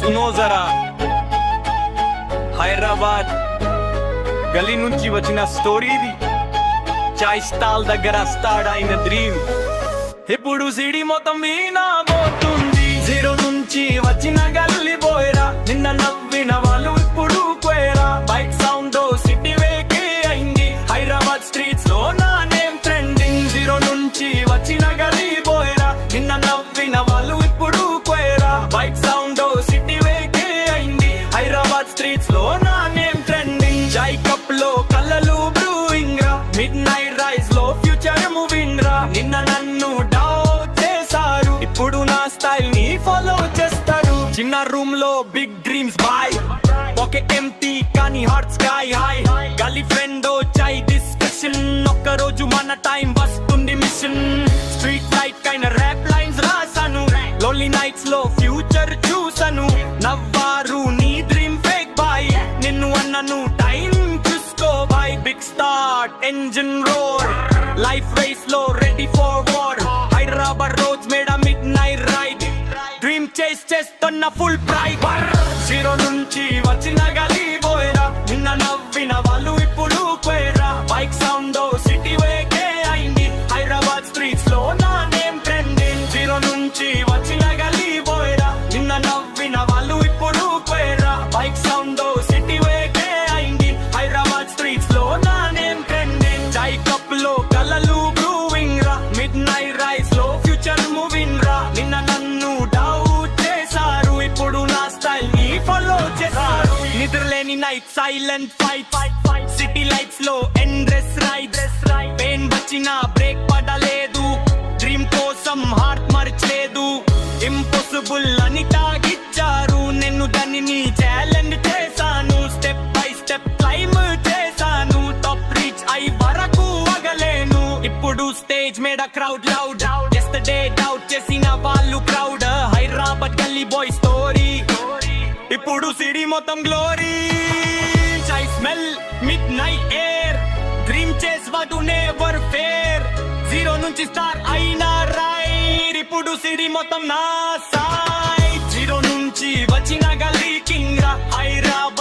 సునో జరా హైదరాబాద్ గల్లీ నుంచి వచ్చిన స్టోరీ ఇది. చాయ్ స్టాల్ దగ్గర స్టార్ట్ అయిన డ్రీమ్ ఇప్పుడు సిటీ మొత్తం వినబోతుంది. జీరో నుంచి వచ్చిన గల్లీ బోయరా, నిన్న నవ్విన వాళ్ళు ఇప్పుడు కోయరా. బైక్ సౌండ్ సిటీ వేకే అయింది, హైదరాబాద్ స్ట్రీట్స్ లో నా నేమ్ ట్రెండింగ్. జీరో నుంచి వచ్చిన గల్లీ బోయరా, నిన్న నవ్విన వాళ్ళు ఇప్పుడు కోయరా. బైక్ సౌండ్ సిటీ వేకే అయింది, హైదరాబాద్ స్ట్రీట్స్ లో నా నేమ్ ట్రెండింగ్. చాయ్ కప్ లో కళ్ళలు బ్రూయింగ్ రా, మిడ్ నైట్ రైస్ లో ఫ్యూచర్ మూవింగ్ రా. నిన్న నన్ను డౌట్ చేశారు, ఇప్పుడు నా స్టైల్ ని ఫాలో చేస్తారు. చిన్న రూమ్ లో big dreams boy, okay empty కానీ హార్ట్ స్కై హై. గల్లీ ఫ్రెండ్ చాయ్ డిస్కషన్, ఒక్క రోజు మన టైం వస్తుంది మిషన్. స్ట్రీట్ లైట్ కైన ర్యాప్ లైన్స్ రాసాను, లోన్లీ నైట్స్ లో ఫ్యూచర్ చూసాను. నవ్వారు నీ డ్రీమ్ ఫేక్ బాయ్, నిన్ను అన్నను టైం చూసుకో boy. Big start engine roar, life race లో ready for war. Hyderabad roads మేడ midnight ride, dream chase చేస్తున్న ఫుల్ ప్రైడ్. జీరో నుంచి వచ్చిన గల్లీ బోయరా, నిన్న నవ్విన వాళ్ళు ఇప్పుడు కోయరా. బైక్ సౌండ్ సిటీ వేకే అయింది, హైదరాబాద్ స్ట్రీట్స్ లో నా నేమ్ ట్రెండింగ్. జీరో నుంచి వచ్చిన గల్లీ బోయరా, నిన్న నవ్విన వాళ్ళు ఇప్పుడు కోయరా. బైక్ సౌండ్ సిటీ వేకే అయింది, హైదరాబాద్ స్ట్రీట్స్ లో నా నేమ్ ట్రెండింగ్. చాయ్ కప్ లో కళ్ళలు బ్రూయింగ్ రా, మిడ్ నైట్ రైస్ లో ఫ్యూచర్ మూవింగ్ రా. నిన్న నన్ను డౌట్ చేశారు, ఇప్పుడు నా స్టైల్ ని ఫాలో చేశారు. నిద్రలేని night silent fight, city lights లో ఎండ్రెస్ రైడ్. పెయిన్ వచ్చిన బ్రేక్ పడలేదు, డ్రీమ్ కోసం హార్ట్ మర్చలేదు. ఇంపాసిబుల్ అని తాగిచ్చారు, నేను దానిని ఛాలెంజ్ చేశాను. స్టెప్ బై స్టెప్ క్లైమ్ చేశాను, టాప్ రీచ్ అయి వరకు అగలేను. ఇప్పుడు స్టేజ్ మీద క్రౌడ్ లౌడ్, ఎస్టర్డే డౌట్ చేసిన వాళ్ళు క్రౌడ్. హైదరాబాద్ గల్లీ బాయ్ స్టోరీ, ఇప్పుడు సిటీ మొత్తం glory. Chai smell midnight air, dream chase వాడు నెవర్ ఫేర్. జీరో నుంచి స్టార్ అయిన రైడ్, ఇప్పుడు సిటీ మొత్తం నా సైడ్. జీరో నుంచి వచ్చిన గల్లీ కింగ్ రా, హైదరాబాద్